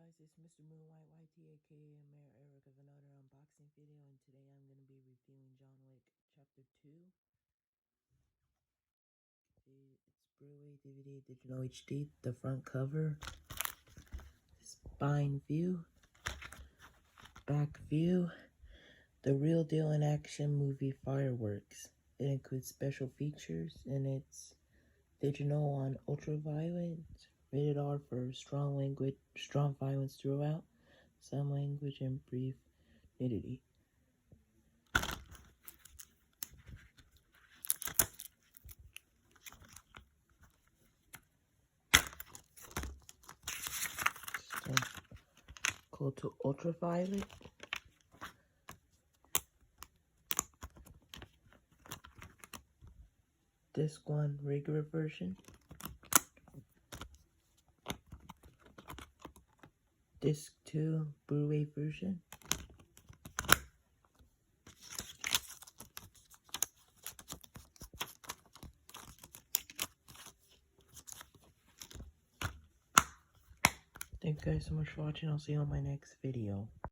guys, it's Mr. Moon White YT, aka Mayor Eric, of another unboxing video, and today I'm going to be reviewing John Wick Chapter 2. It's Blu-ray, DVD, Digital HD, the front cover, spine view, back view, the real deal in action movie fireworks. It includes special features, and it's digital on ultraviolet, rated R for strong language, strong violence throughout, some language, and brief nudity. So, go to ultraviolet. Disc 1 regular version. Disc 2 Blu-ray version. Thank you guys so much for watching. I'll see you on my next video.